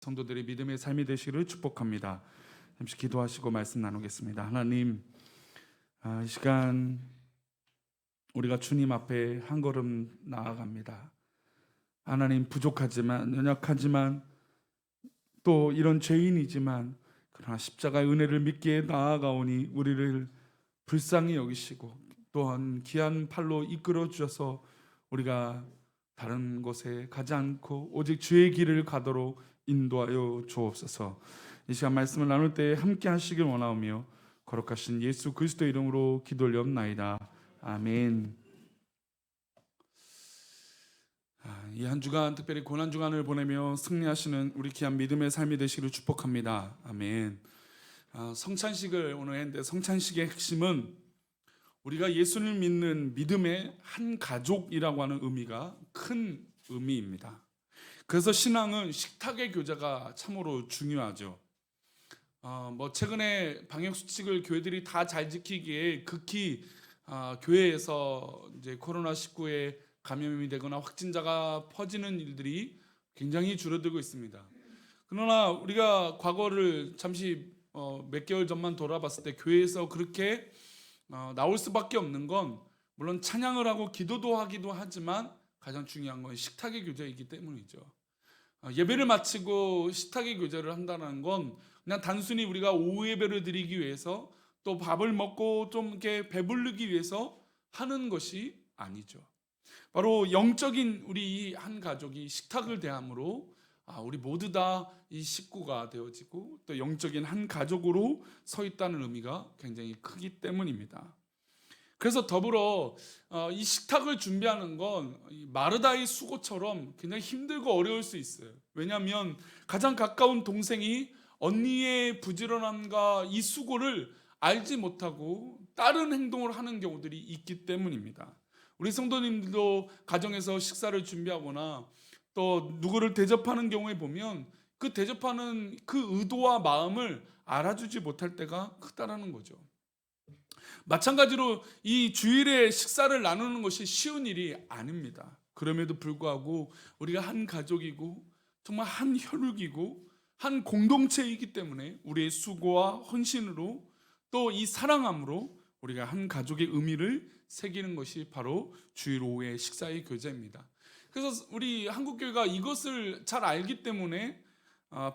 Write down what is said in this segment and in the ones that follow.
성도들의 믿음의 삶이 되시기를 축복합니다. 잠시 기도하시고 말씀 나누겠습니다. 하나님, 이 시간 우리가 주님 앞에 한 걸음 나아갑니다. 하나님, 부족하지만 연약하지만 또 이런 죄인이지만 그러나 십자가의 은혜를 믿기에 나아가오니 우리를 불쌍히 여기시고 또한 귀한 팔로 이끌어 주셔서 우리가 다른 곳에 가지 않고 오직 주의 길을 가도록 인도하여 주옵소서. 이 시간 말씀을 나눌 때 함께 하시길 원하오며 거룩하신 예수 그리스도 이름으로 기도 올려옵나이다. 아멘. 이 한 주간 특별히 고난 주간을 보내며 승리하시는 우리 귀한 믿음의 삶이 되시기를 축복합니다. 아멘. 성찬식을 오늘 했는데, 성찬식의 핵심은 우리가 예수를 믿는 믿음의 한 가족이라고 하는 의미가 큰 의미입니다. 그래서 신앙은 식탁의 교제가 참으로 중요하죠. 최근에 방역 수칙을 교회들이 다 잘 지키기에 극히 교회에서 이제 코로나19에 감염이 되거나 확진자가 퍼지는 일들이 굉장히 줄어들고 있습니다. 그러나 우리가 과거를 잠시 몇 개월 전만 돌아봤을 때 교회에서 그렇게 나올 수밖에 없는 건 물론 찬양을 하고 기도도 하기도 하지만 가장 중요한 건 식탁의 교제이기 때문이죠. 예배를 마치고 식탁의 교제를 한다는 건 그냥 단순히 우리가 오후 예배를 드리기 위해서 또 밥을 먹고 좀 이렇게 배부르기 위해서 하는 것이 아니죠. 바로 영적인 우리 한 가족이 식탁을 대함으로 우리 모두 다 이 식구가 되어지고 또 영적인 한 가족으로 서 있다는 의미가 굉장히 크기 때문입니다. 그래서 더불어 이 식탁을 준비하는 건 마르다의 수고처럼 굉장히 힘들고 어려울 수 있어요. 왜냐하면 가장 가까운 동생이 언니의 부지런함과 이 수고를 알지 못하고 다른 행동을 하는 경우들이 있기 때문입니다. 우리 성도님들도 가정에서 식사를 준비하거나 또 누구를 대접하는 경우에 보면 그 대접하는 그 의도와 마음을 알아주지 못할 때가 크다라는 거죠. 마찬가지로 이 주일에 식사를 나누는 것이 쉬운 일이 아닙니다. 그럼에도 불구하고 우리가 한 가족이고 정말 한 혈육이고 한 공동체이기 때문에 우리의 수고와 헌신으로 또 이 사랑함으로 우리가 한 가족의 의미를 새기는 것이 바로 주일 오후의 식사의 교제입니다. 그래서 우리 한국교회가 이것을 잘 알기 때문에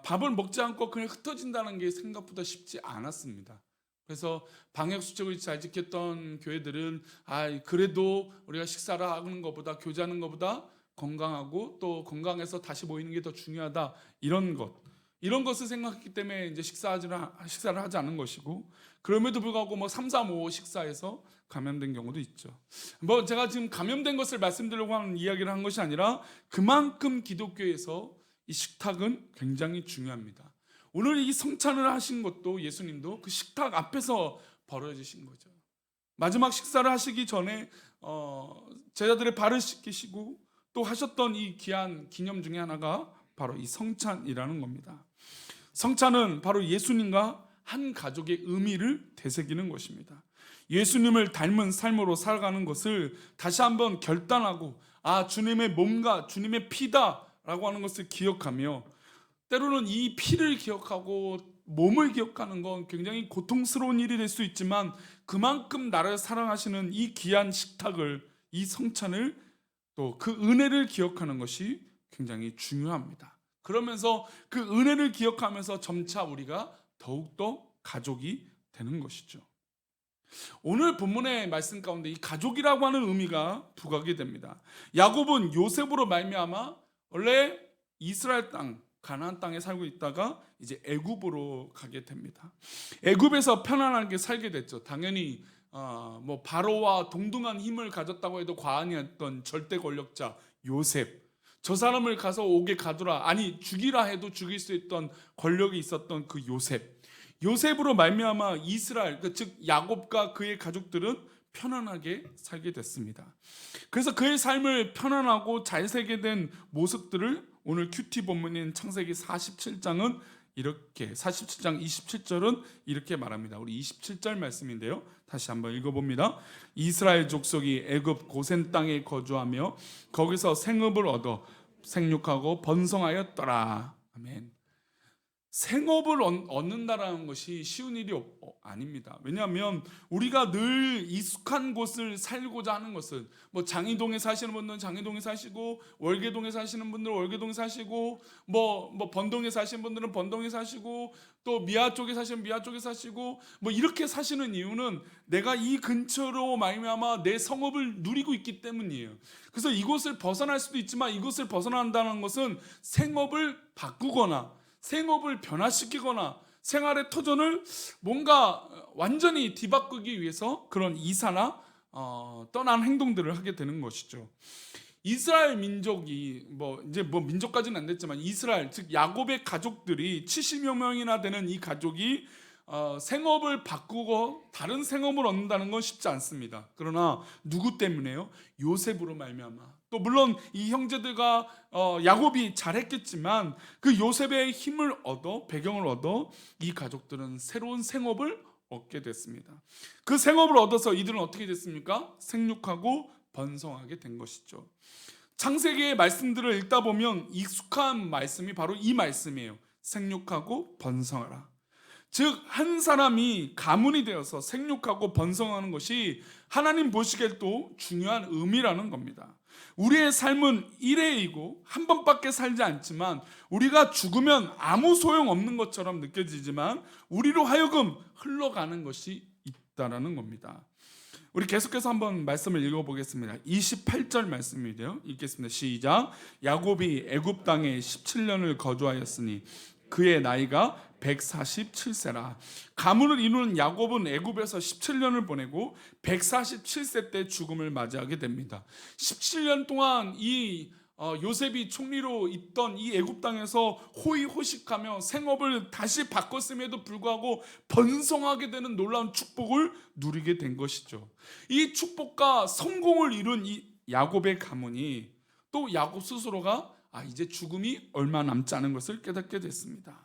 밥을 먹지 않고 그냥 흩어진다는 게 생각보다 쉽지 않았습니다. 그래서 방역 수칙을 잘 지켰던 교회들은 그래도 우리가 식사를 하는 것보다 교제하는 것보다 건강하고 또 건강해서 다시 모이는 게 더 중요하다, 이런 것을 생각했기 때문에 이제 식사를 하지 않은 것이고, 그럼에도 불구하고 3, 4, 5 식사에서 감염된 경우도 있죠. 제가 지금 감염된 것을 말씀드리려고 하는 이야기를 한 것이 아니라 그만큼 기독교에서 이 식탁은 굉장히 중요합니다. 오늘 이 성찬을 하신 것도 예수님도 그 식탁 앞에서 벌어지신 거죠. 마지막 식사를 하시기 전에 제자들의 발을 씻기시고 또 하셨던 이 귀한 기념 중에 하나가 바로 이 성찬이라는 겁니다. 성찬은 바로 예수님과 한 가족의 의미를 되새기는 것입니다. 예수님을 닮은 삶으로 살아가는 것을 다시 한번 결단하고 주님의 몸과 주님의 피다라고 하는 것을 기억하며, 때로는 이 피를 기억하고 몸을 기억하는 건 굉장히 고통스러운 일이 될 수 있지만 그만큼 나를 사랑하시는 이 귀한 식탁을, 이 성찬을, 또 그 은혜를 기억하는 것이 굉장히 중요합니다. 그러면서 그 은혜를 기억하면서 점차 우리가 더욱더 가족이 되는 것이죠. 오늘 본문의 말씀 가운데 이 가족이라고 하는 의미가 부각이 됩니다. 야곱은 요셉으로 말미암아 원래 이스라엘 땅, 가나안 땅에 살고 있다가 이제 애굽으로 가게 됩니다. 애굽에서 편안하게 살게 됐죠. 당연히 바로와 동등한 힘을 가졌다고 해도 과언이 아니었던 절대 권력자 요셉, 저 사람을 가서 옥에 가두라, 죽이라 해도 죽일 수 있던 권력이 있었던 그 요셉으로 말미암아 이스라엘, 즉 야곱과 그의 가족들은 편안하게 살게 됐습니다. 그래서 그의 삶을 편안하고 잘 살게 된 모습들을 오늘 큐티 본문인 창세기 47장은 이렇게, 47장 27절은 이렇게 말합니다. 우리 27절 말씀인데요, 다시 한번 읽어봅니다. 이스라엘 족속이 애굽 고센 땅에 거주하며 거기서 생업을 얻어 생육하고 번성하였더라. 아멘. 생업을 얻는다라는 것이 쉬운 일이 아닙니다. 왜냐하면 우리가 늘 익숙한 곳을 살고자 하는 것은, 뭐 장이동에 사시는 분들은 장이동에 사시고, 월계동에 사시는 분들은 월계동에 사시고, 뭐 번동에 사시는 분들은 번동에 사시고, 또 미아 쪽에 사시는 미아 쪽에 사시고, 뭐 이렇게 사시는 이유는 내가 이 근처로 말미암아 내 성업을 누리고 있기 때문이에요. 그래서 이곳을 벗어날 수도 있지만, 이곳을 벗어난다는 것은 생업을 바꾸거나 생업을 변화시키거나 생활의 터전을 뭔가 완전히 뒤바꾸기 위해서 그런 이사나 떠난 행동들을 하게 되는 것이죠. 이스라엘 민족이 이제 민족까지는 안 됐지만, 이스라엘 즉 야곱의 가족들이 70여 명이나 되는 이 가족이 생업을 바꾸고 다른 생업을 얻는다는 건 쉽지 않습니다. 그러나 누구 때문에요? 요셉으로 말미암아. 또 물론 이 형제들과 야곱이 잘했겠지만, 그 요셉의 힘을 얻어, 배경을 얻어 이 가족들은 새로운 생업을 얻게 됐습니다. 그 생업을 얻어서 이들은 어떻게 됐습니까? 생육하고 번성하게 된 것이죠. 창세기의 말씀들을 읽다 보면 익숙한 말씀이 바로 이 말씀이에요. 생육하고 번성하라. 즉 한 사람이 가문이 되어서 생육하고 번성하는 것이 하나님 보시기에도 중요한 의미라는 겁니다. 우리의 삶은 일회이고 한 번밖에 살지 않지만, 우리가 죽으면 아무 소용없는 것처럼 느껴지지만 우리로 하여금 흘러가는 것이 있다라는 겁니다. 우리 계속해서 한번 말씀을 읽어보겠습니다. 28절 말씀이에요. 읽겠습니다. 시작. 야곱이 애굽 땅에 17년을 거주하였으니 그의 나이가 147세라. 가문을 이루는 야곱은 애굽에서 17년을 보내고 147세 때 죽음을 맞이하게 됩니다. 17년 동안 이 요셉이 총리로 있던 이 애굽 땅에서 호의호식하며 생업을 다시 바꿨음에도 불구하고 번성하게 되는 놀라운 축복을 누리게 된 것이죠. 이 축복과 성공을 이룬 이 야곱의 가문이, 또 야곱 스스로가 이제 죽음이 얼마 남지 않은 것을 깨닫게 됐습니다.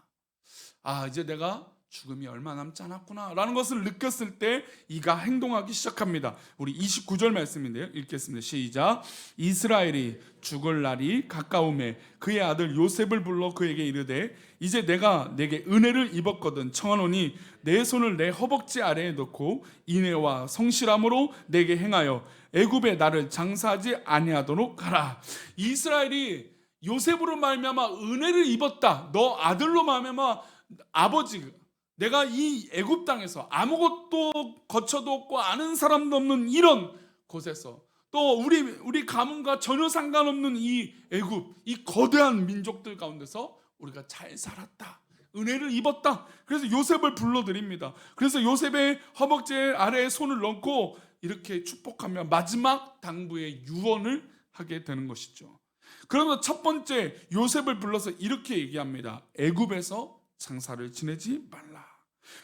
이제 내가 죽음이 얼마 남지 않았구나 라는 것을 느꼈을 때 이가 행동하기 시작합니다. 우리 29절 말씀인데요, 읽겠습니다. 시작. 이스라엘이 죽을 날이 가까우매 그의 아들 요셉을 불러 그에게 이르되, 이제 내가 내게 은혜를 입었거든 청하노니 내 손을 내 허벅지 아래에 넣고 인애와 성실함으로 내게 행하여 애굽에 나를 장사하지 아니하도록 하라. 이스라엘이 요셉으로 말미암아 은혜를 입었다. 너 아들로 말미암아 아버지, 내가 이 애굽 땅에서 아무것도 거처도 없고 아는 사람도 없는 이런 곳에서, 또 우리 가문과 전혀 상관없는 이 애굽, 이 거대한 민족들 가운데서 우리가 잘 살았다, 은혜를 입었다. 그래서 요셉을 불러드립니다. 그래서 요셉의 허벅지 아래에 손을 넣고 이렇게 축복하며 마지막 당부의 유언을 하게 되는 것이죠. 그러면서 첫 번째 요셉을 불러서 이렇게 얘기합니다. 애굽에서 장사를 지내지 말라.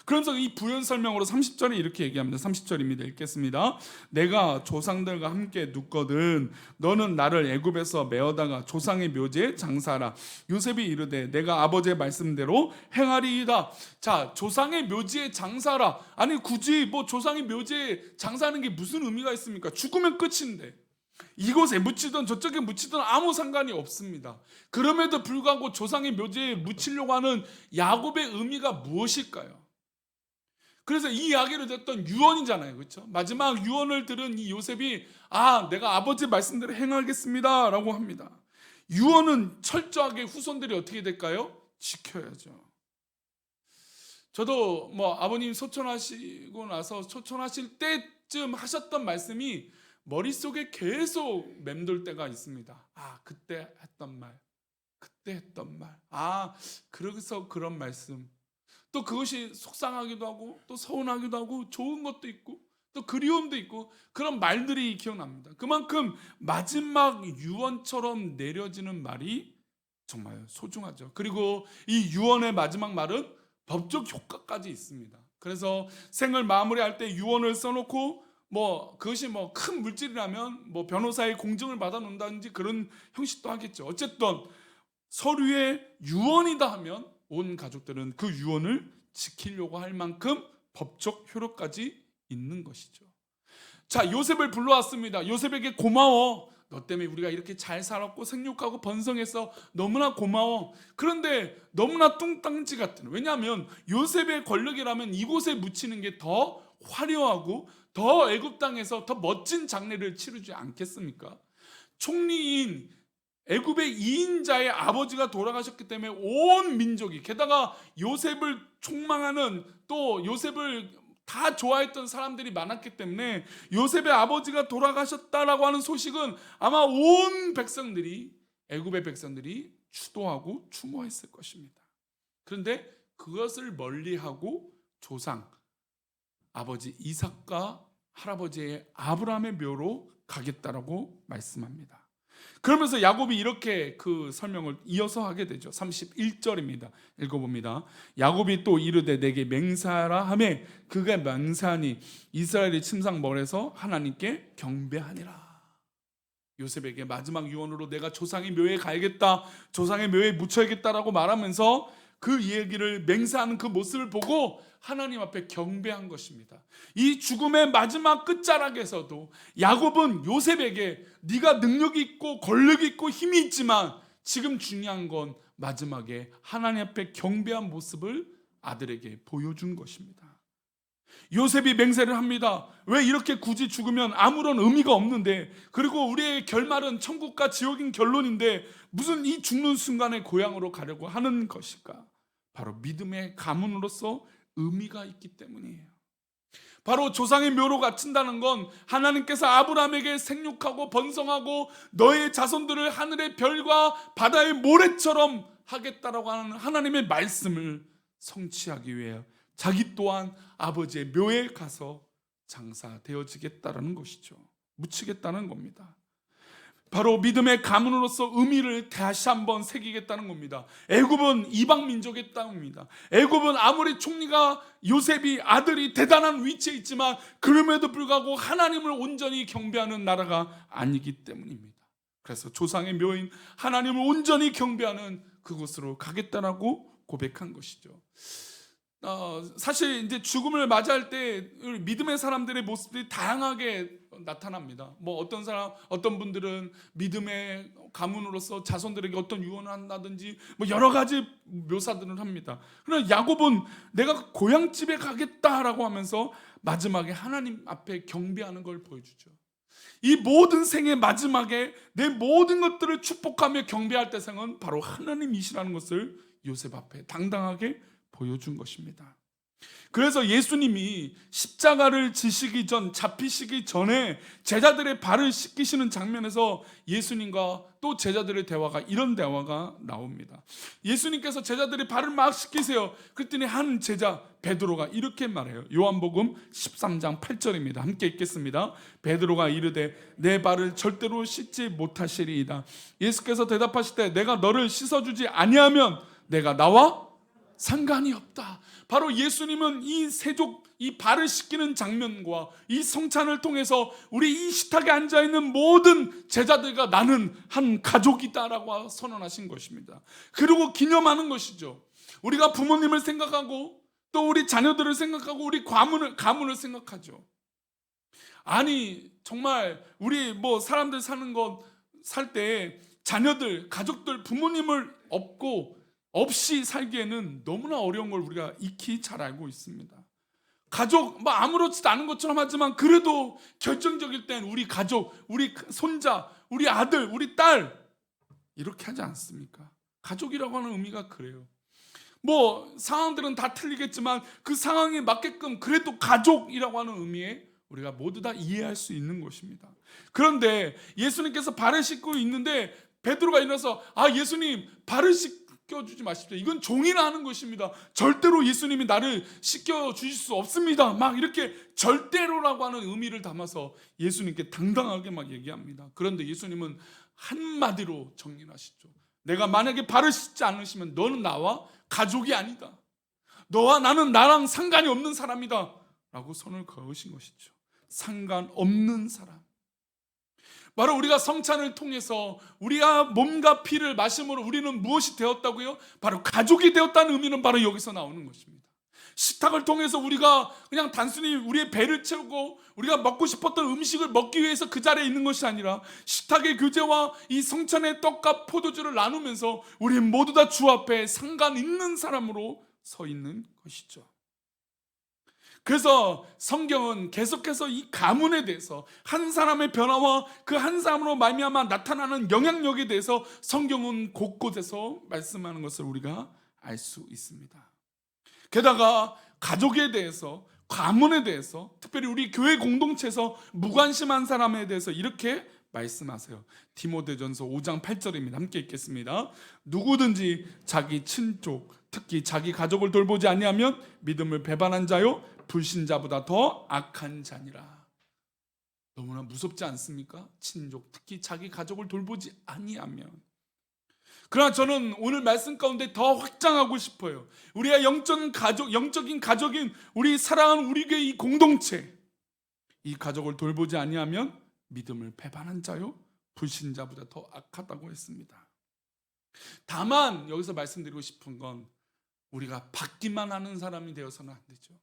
그러면서 이 부연 설명으로 30절에 이렇게 얘기합니다. 30절입니다. 읽겠습니다. 내가 조상들과 함께 눕거든 너는 나를 애굽에서 메어다가 조상의 묘지에 장사하라. 요셉이 이르되 내가 아버지의 말씀대로 행하리이다. 자, 조상의 묘지에 장사하라. 아니 굳이 조상의 묘지에 장사하는 게 무슨 의미가 있습니까? 죽으면 끝인데. 이곳에 묻히든 저쪽에 묻히든 아무 상관이 없습니다. 그럼에도 불구하고 조상의 묘지에 묻히려고 하는 야곱의 의미가 무엇일까요? 그래서 이 이야기를 듣던 유언이잖아요, 그렇죠? 마지막 유언을 들은 이 요셉이 내가 아버지 말씀대로 행하겠습니다 라고 합니다. 유언은 철저하게 후손들이 어떻게 될까요? 지켜야죠. 저도 아버님 소천하시고 나서 소천하실 때쯤 하셨던 말씀이 머릿속에 계속 맴돌 때가 있습니다. 그때 했던 말, 그래서 그런 말씀. 또 그것이 속상하기도 하고 또 서운하기도 하고 좋은 것도 있고 또 그리움도 있고 그런 말들이 기억납니다. 그만큼 마지막 유언처럼 내려지는 말이 정말 소중하죠. 그리고 이 유언의 마지막 말은 법적 효과까지 있습니다. 그래서 생을 마무리할 때 유언을 써놓고 그것이 큰 물질이라면 변호사의 공증을 받아놓는다든지 그런 형식도 하겠죠. 어쨌든 서류에 유언이다 하면 온 가족들은 그 유언을 지키려고 할 만큼 법적 효력까지 있는 것이죠. 자, 요셉을 불러왔습니다. 요셉에게 고마워. 너 때문에 우리가 이렇게 잘 살았고 생육하고 번성해서 너무나 고마워. 그런데 너무나 뚱땅지 같은, 왜냐하면 요셉의 권력이라면 이곳에 묻히는 게 더 화려하고 더 애굽 땅에서 더 멋진 장례를 치르지 않겠습니까? 총리인 애굽의 2인자의 아버지가 돌아가셨기 때문에 온 민족이, 게다가 요셉을 총망하는, 또 요셉을 다 좋아했던 사람들이 많았기 때문에 요셉의 아버지가 돌아가셨다라고 하는 소식은 아마 온 백성들이, 애굽의 백성들이 추도하고 추모했을 것입니다. 그런데 그것을 멀리하고 조상 아버지 이삭과 할아버지의 아브라함의 묘로 가겠다라고 말씀합니다. 그러면서 야곱이 이렇게 그 설명을 이어서 하게 되죠. 31절입니다. 읽어봅니다. 야곱이 또 이르되 내게 맹세하라 하매 그가 맹세하니 이스라엘의 침상 멀에서 하나님께 경배하니라. 요셉에게 마지막 유언으로 내가 조상의 묘에 가야겠다, 조상의 묘에 묻혀야겠다라고 말하면서 그 얘기를 맹세하는 그 모습을 보고 하나님 앞에 경배한 것입니다. 이 죽음의 마지막 끝자락에서도 야곱은 요셉에게 네가 능력이 있고 권력이 있고 힘이 있지만 지금 중요한 건 마지막에 하나님 앞에 경배한 모습을 아들에게 보여준 것입니다. 요셉이 맹세를 합니다. 왜 이렇게 굳이 죽으면 아무런 의미가 없는데, 그리고 우리의 결말은 천국과 지옥인 결론인데 무슨 이 죽는 순간에 고향으로 가려고 하는 것일까? 바로 믿음의 가문으로서 의미가 있기 때문이에요. 바로 조상의 묘로 갇힌다는 건 하나님께서 아브라함에게 생육하고 번성하고 너의 자손들을 하늘의 별과 바다의 모래처럼 하겠다라고 하는 하나님의 말씀을 성취하기 위해 자기 또한 아버지의 묘에 가서 장사되어지겠다라는 것이죠. 묻히겠다는 겁니다. 바로 믿음의 가문으로서 의미를 다시 한번 새기겠다는 겁니다. 애굽은 이방 민족의 땅입니다. 애굽은 아무리 총리가 요셉이 아들이 대단한 위치에 있지만 그럼에도 불구하고 하나님을 온전히 경배하는 나라가 아니기 때문입니다. 그래서 조상의 묘인 하나님을 온전히 경배하는 그곳으로 가겠다라고 고백한 것이죠. 사실 이제 죽음을 맞이할 때 믿음의 사람들의 모습들이 다양하게 나타납니다. 뭐 어떤 분들은 믿음의 가문으로서 자손들에게 어떤 유언을 한다든지 뭐 여러 가지 묘사들을 합니다. 그러나 야곱은 내가 고향집에 가겠다라고 하면서 마지막에 하나님 앞에 경배하는 걸 보여주죠. 이 모든 생의 마지막에 내 모든 것들을 축복하며 경배할 대상은 바로 하나님이시라는 것을 요셉 앞에 당당하게 보여준 것입니다. 그래서 예수님이 십자가를 지시기 전, 잡히시기 전에 제자들의 발을 씻기시는 장면에서 예수님과 또 제자들의 대화가, 이런 대화가 나옵니다. 예수님께서 제자들의 발을 막 씻기세요. 그랬더니 한 제자 베드로가 이렇게 말해요. 요한복음 13장 8절입니다. 함께 읽겠습니다. 베드로가 이르되 내 발을 절대로 씻지 못하시리이다. 예수께서 대답하시되 내가 너를 씻어주지 아니하면 내가 나와 상관이 없다. 바로 예수님은 이 세족, 이 발을 씻기는 장면과 이 성찬을 통해서 우리 이 식탁에 앉아있는 모든 제자들과 나는 한 가족이다라고 선언하신 것입니다. 그리고 기념하는 것이죠. 우리가 부모님을 생각하고 또 우리 자녀들을 생각하고 우리 가문을 생각하죠. 아니 정말 우리 뭐 사람들 사는 것 살 때 자녀들, 가족들, 부모님을 없이 살기에는 너무나 어려운 걸 우리가 익히 잘 알고 있습니다. 가족 뭐 아무렇지도 않은 것처럼 하지만 그래도 결정적일 땐 우리 가족, 우리 손자, 우리 아들, 우리 딸 이렇게 하지 않습니까? 가족이라고 하는 의미가 그래요. 뭐 상황들은 다 틀리겠지만 그 상황에 맞게끔 그래도 가족이라고 하는 의미에 우리가 모두 다 이해할 수 있는 것입니다. 그런데 예수님께서 발을 씻고 있는데 베드로가 일어나서 예수님 발을 씻겨주지 마십시오. 이건 종이나 하는 것입니다. 절대로 예수님이 나를 씻겨주실 수 없습니다. 막 이렇게 절대로라고 하는 의미를 담아서 예수님께 당당하게 막 얘기합니다. 그런데 예수님은 한마디로 정리하시죠. 내가 만약에 발을 씻지 않으시면 너는 나와 가족이 아니다. 너와 나는 나랑 상관이 없는 사람이다 라고 손을 그으신 것이죠. 상관없는 사람. 바로 우리가 성찬을 통해서 우리가 몸과 피를 마심으로 우리는 무엇이 되었다고요? 바로 가족이 되었다는 의미는 바로 여기서 나오는 것입니다. 식탁을 통해서 우리가 그냥 단순히 우리의 배를 채우고 우리가 먹고 싶었던 음식을 먹기 위해서 그 자리에 있는 것이 아니라 식탁의 교제와 이 성찬의 떡과 포도주를 나누면서 우리 모두 다 주 앞에 상관 있는 사람으로 서 있는 것이죠. 그래서 성경은 계속해서 이 가문에 대해서 한 사람의 변화와 그 한 사람으로 말미암아 나타나는 영향력에 대해서 성경은 곳곳에서 말씀하는 것을 우리가 알 수 있습니다. 게다가 가족에 대해서, 가문에 대해서, 특별히 우리 교회 공동체에서 무관심한 사람에 대해서 이렇게 말씀하세요. 디모데전서 5장 8절입니다. 함께 읽겠습니다. 누구든지 자기 친족, 특히 자기 가족을 돌보지 아니하면 믿음을 배반한 자요 불신자보다 더 악한 자니라. 너무나 무섭지 않습니까? 친족, 특히 자기 가족을 돌보지 아니하면. 그러나 저는 오늘 말씀 가운데 더 확장하고 싶어요. 우리의 영적인 가족인 우리 사랑하는 우리 교회 이 공동체, 이 가족을 돌보지 아니하면 믿음을 배반한 자요 불신자보다 더 악하다고 했습니다. 다만 여기서 말씀드리고 싶은 건 우리가 받기만 하는 사람이 되어서는 안 되죠.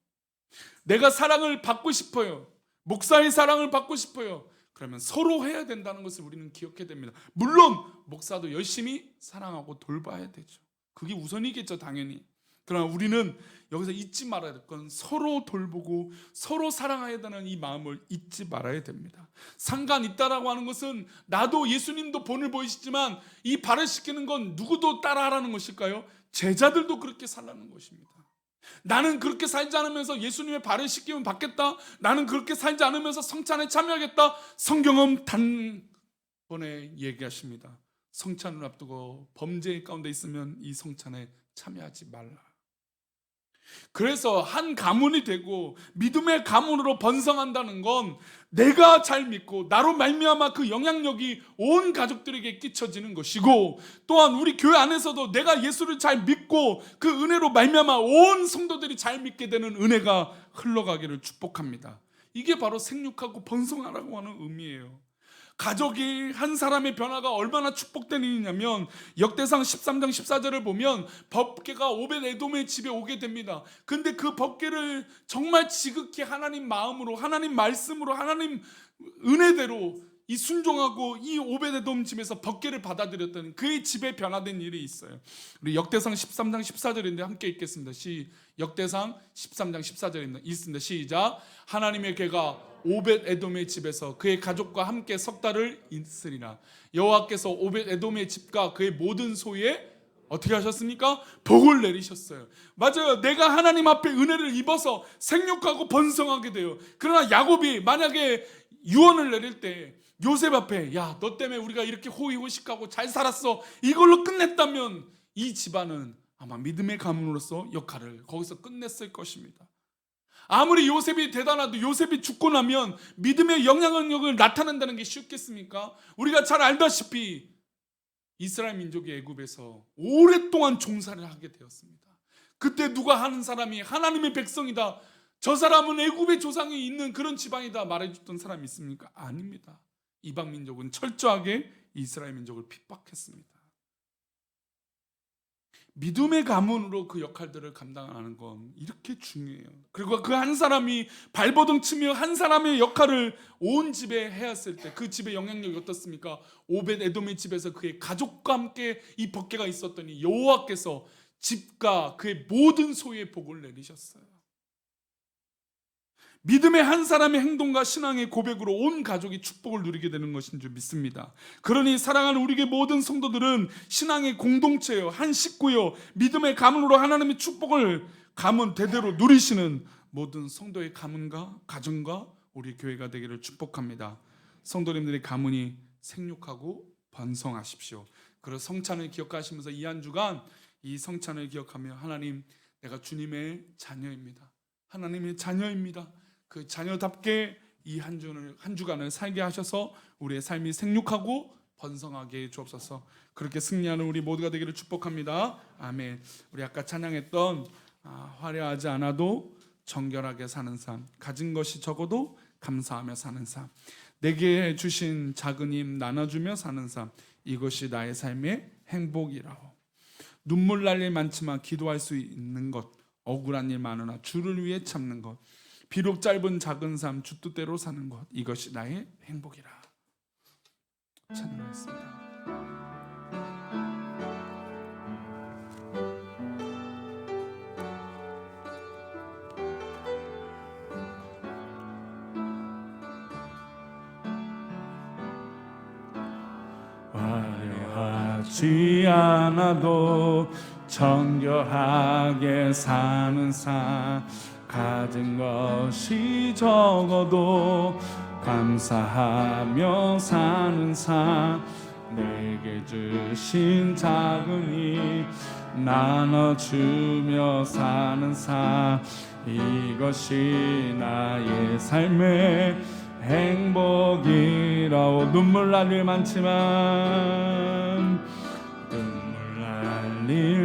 내가 사랑을 받고 싶어요. 목사의 사랑을 받고 싶어요. 그러면 서로 해야 된다는 것을 우리는 기억해야 됩니다. 물론 목사도 열심히 사랑하고 돌봐야 되죠. 그게 우선이겠죠, 당연히. 그러나 우리는 여기서 잊지 말아야 될 건 서로 돌보고 서로 사랑해야 되는 이 마음을 잊지 말아야 됩니다. 상관 있다라고 하는 것은 나도 예수님도 본을 보이시지만 이 발을 씻기는 건 누구도 따라하라는 것일까요? 제자들도 그렇게 살라는 것입니다. 나는 그렇게 살지 않으면서 예수님의 발을 씻기면 받겠다. 나는 그렇게 살지 않으면서 성찬에 참여하겠다. 성경은 단번에 얘기하십니다. 성찬을 앞두고 범죄 가운데 있으면 이 성찬에 참여하지 말라. 그래서 한 가문이 되고 믿음의 가문으로 번성한다는 건 내가 잘 믿고 나로 말미암아 그 영향력이 온 가족들에게 끼쳐지는 것이고, 또한 우리 교회 안에서도 내가 예수를 잘 믿고 그 은혜로 말미암아 온 성도들이 잘 믿게 되는 은혜가 흘러가기를 축복합니다. 이게 바로 생육하고 번성하라고 하는 의미예요. 가족이 한 사람의 변화가 얼마나 축복된 일이냐면 역대상 13장 14절을 보면 법궤가 오벳에돔의 집에 오게 됩니다. 근데 그 법궤를 정말 지극히 하나님 마음으로, 하나님 말씀으로, 하나님 은혜대로 이 순종하고 이 오벳에돔 집에서 법궤를 받아들였던 그의 집에 변화된 일이 있어요. 우리 역대상 13장 14절인데 함께 읽겠습니다. 역대상 13장 14절입니다. 있습니다. 시작. 하나님의 궤가 오벳에돔의 집에서 그의 가족과 함께 석 달을 있으리라. 여호와께서 오벳에돔의 집과 그의 모든 소유에 어떻게 하셨습니까? 복을 내리셨어요. 맞아요. 내가 하나님 앞에 은혜를 입어서 생육하고 번성하게 돼요. 그러나 야곱이 만약에 유언을 내릴 때 요셉 앞에 야, 너 때문에 우리가 이렇게 호의호식하고 잘 살았어, 이걸로 끝냈다면 이 집안은 아마 믿음의 가문으로서 역할을 거기서 끝냈을 것입니다. 아무리 요셉이 대단하도 요셉이 죽고 나면 믿음의 영향력을 나타낸다는 게 쉽겠습니까? 우리가 잘 알다시피 이스라엘 민족이 애굽에서 오랫동안 종살이를 하게 되었습니다. 그때 누가 하는 사람이 하나님의 백성이다, 저 사람은 애굽의 조상이 있는 그런 지방이다 말해줬던 사람이 있습니까? 아닙니다. 이방 민족은 철저하게 이스라엘 민족을 핍박했습니다. 믿음의 가문으로 그 역할들을 감당하는 건 이렇게 중요해요. 그리고 그 한 사람이 발버둥 치며 한 사람의 역할을 온 집에 해왔을 때 그 집의 영향력이 어떻습니까? 오벳에돔의 집에서 그의 가족과 함께 이 법궤가 있었더니 여호와께서 집과 그의 모든 소유의 복을 내리셨어요. 믿음의 한 사람의 행동과 신앙의 고백으로 온 가족이 축복을 누리게 되는 것인 줄 믿습니다. 그러니 사랑하는 우리의 모든 성도들은 신앙의 공동체요, 한 식구요, 믿음의 가문으로 하나님의 축복을 가문 대대로 누리시는 모든 성도의 가문과 가정과 우리 교회가 되기를 축복합니다. 성도님들의 가문이 생육하고 번성하십시오. 그리고 성찬을 기억하시면서 이 한 주간 이 성찬을 기억하며 하나님, 내가 주님의 자녀입니다. 하나님의 자녀입니다. 그 자녀답게 이 한 주간을 살게 하셔서 우리의 삶이 생육하고 번성하게 해 주옵소서. 그렇게 승리하는 우리 모두가 되기를 축복합니다. 아멘. 우리 아까 찬양했던 화려하지 않아도 정결하게 사는 삶, 가진 것이 적어도 감사하며 사는 삶, 내게 주신 작은 힘 나눠주며 사는 삶, 이것이 나의 삶의 행복이라오. 눈물 날 일 많지만 기도할 수 있는 것, 억울한 일 많으나 주를 위해 참는 것, 비록 짧은 작은 삶 주 뜻대로 사는 것, 이것이 나의 행복이라. 찬양하겠습니다. 화려하지 않아도 정결하게 사는 삶, 가진 것이 적어도 감사하며 사는 삶, 내게 주신 작은 일 나눠주며 사는 삶, 이것이 나의 삶의 행복이라오. 눈물 날 일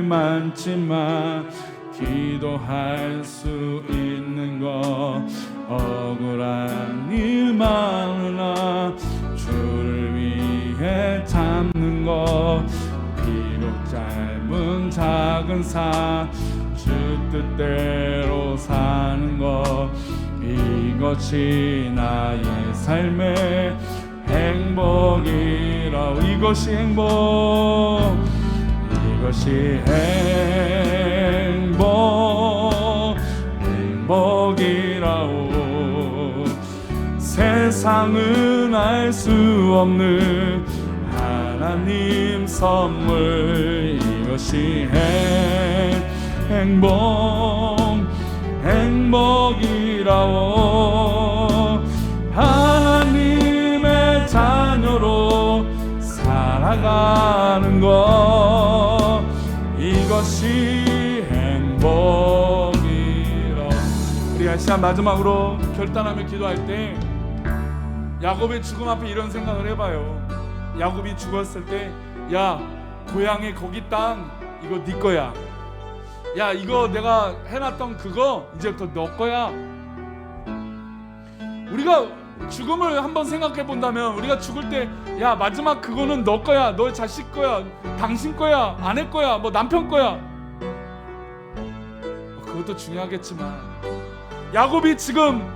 많지만 기도할 수 있는 것, 억울한 일 많으나 주를 위해 참는 것, 비록 짧은 작은 삶 주 뜻대로 사는 것, 이것이 나의 삶의 행복이라. 이것이 행복, 이것이 행복이라오. 세상은 알 수 없는 하나님 선물, 이것이 행복이라오. 하나님의 자녀로 살아가는 것, 이것이 행복이라. 우리가 이 시간 마지막으로 결단하며 기도할 때 야곱의 죽음 앞에 이런 생각을 해봐요. 야곱이 죽었을 때, 야, 고향의 거기 땅 이거 네 거야. 야, 이거 내가 해놨던 그거 이제부터 너 거야. 우리가 죽음을 한번 생각해 본다면, 우리가 죽을 때, 야, 마지막 그거는 너 거야, 너 자식 거야, 당신 거야, 아내 거야, 뭐 남편 거야. 그것도 중요하겠지만 야곱이 지금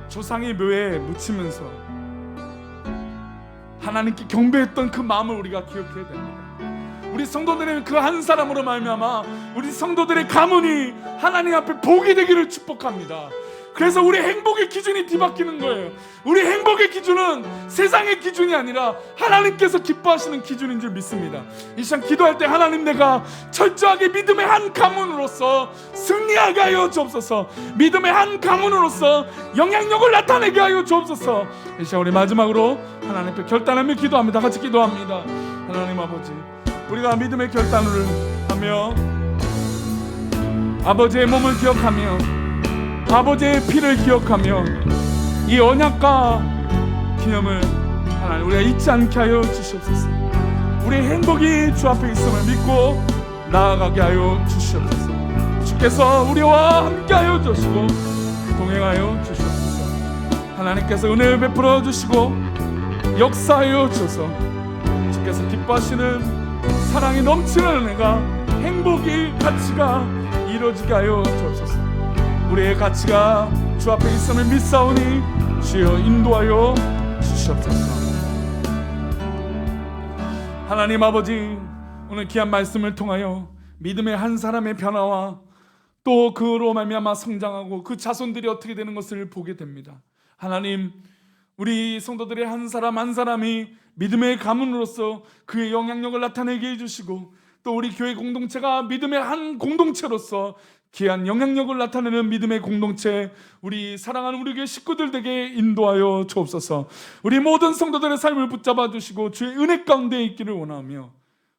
조상의 묘에 묻히면서 하나님께 경배했던 그 마음을 우리가 기억해야 됩니다. 우리 성도들은 그 한 사람으로 말미암아 우리 성도들의 가문이 하나님 앞에 복이 되기를 축복합니다. 그래서 우리 행복의 기준이 뒤바뀌는 거예요. 우리 행복의 기준은 세상의 기준이 아니라 하나님께서 기뻐하시는 기준인 줄 믿습니다. 이 시간 기도할 때, 하나님, 내가 철저하게 믿음의 한 가문으로서 승리하게 하여 주옵소서. 믿음의 한 가문으로서 영향력을 나타내게 하여 주옵소서. 이 시간 우리 마지막으로 하나님 앞에 결단하며 기도합니다. 같이 기도합니다. 하나님 아버지, 우리가 믿음의 결단을 하며 아버지의 몸을 기억하며 아버지의 피를 기억하며 이 언약과 기념을 하나님 우리가 잊지 않게 하여 주시옵소서. 우리의 행복이 주 앞에 있음을 믿고 나아가게 하여 주시옵소서. 주께서 우리와 함께 하여 주시고 동행하여 주시옵소서. 하나님께서 은혜를 베풀어 주시고 역사하여 주셔서 주께서 기뻐하시는 사랑이 넘치는 은혜가, 행복이, 가치가 이루어지게 하여 주옵소서. 우리의 가치가 주 앞에 있음을 믿사오니 주여 인도하여 주시옵소서. 하나님 아버지, 오늘 귀한 말씀을 통하여 믿음의 한 사람의 변화와 또 그로 말미암아 성장하고 그 자손들이 어떻게 되는 것을 보게 됩니다. 하나님, 우리 성도들의 한 사람 한 사람이 믿음의 가문으로서 그의 영향력을 나타내게 해주시고, 또 우리 교회 공동체가 믿음의 한 공동체로서 귀한 영향력을 나타내는 믿음의 공동체, 우리 사랑하는 우리 교회 식구들 되게 인도하여 주옵소서. 우리 모든 성도들의 삶을 붙잡아 주시고 주의 은혜 가운데 있기를 원하며,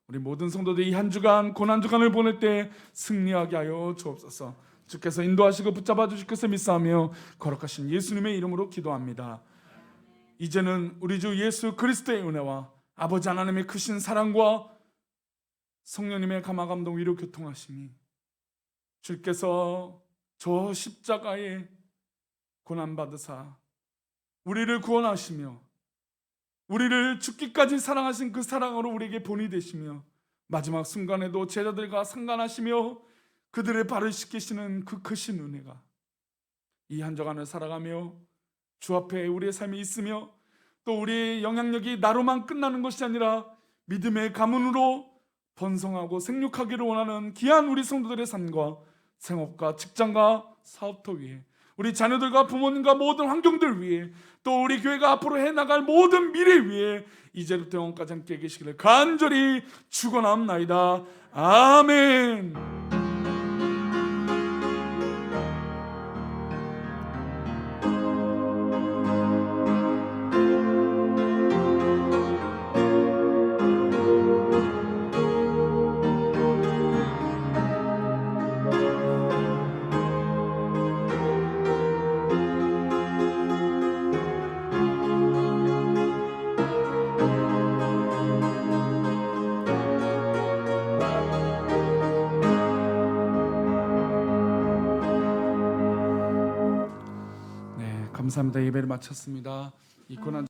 우리 모든 성도들이 이 한 주간 고난 주간을 보낼 때 승리하게 하여 주옵소서. 주께서 인도하시고 붙잡아 주실 것을 믿사오며 거룩하신 예수님의 이름으로 기도합니다. 이제는 우리 주 예수 그리스도의 은혜와 아버지 하나님의 크신 사랑과 성령님의 감화 감동 위로 교통하심이, 주께서 저 십자가에 고난받으사 우리를 구원하시며 우리를 죽기까지 사랑하신 그 사랑으로 우리에게 본이 되시며 마지막 순간에도 제자들과 상관하시며 그들의 발을 씻기시는 그 크신 은혜가 이 한 주간을 살아가며 주 앞에 우리의 삶이 있으며 또 우리의 영향력이 나로만 끝나는 것이 아니라 믿음의 가문으로 번성하고 생육하기를 원하는 귀한 우리 성도들의 삶과 생업과 직장과 사업터 위에 우리 자녀들과 부모님과 모든 환경들 위에 또 우리 교회가 앞으로 해나갈 모든 미래 위에 이제부터 영원까지 함께 계시기를 간절히 축원합나이다. 아멘. 감사합니다. 예배를 마쳤습니다. 이 고난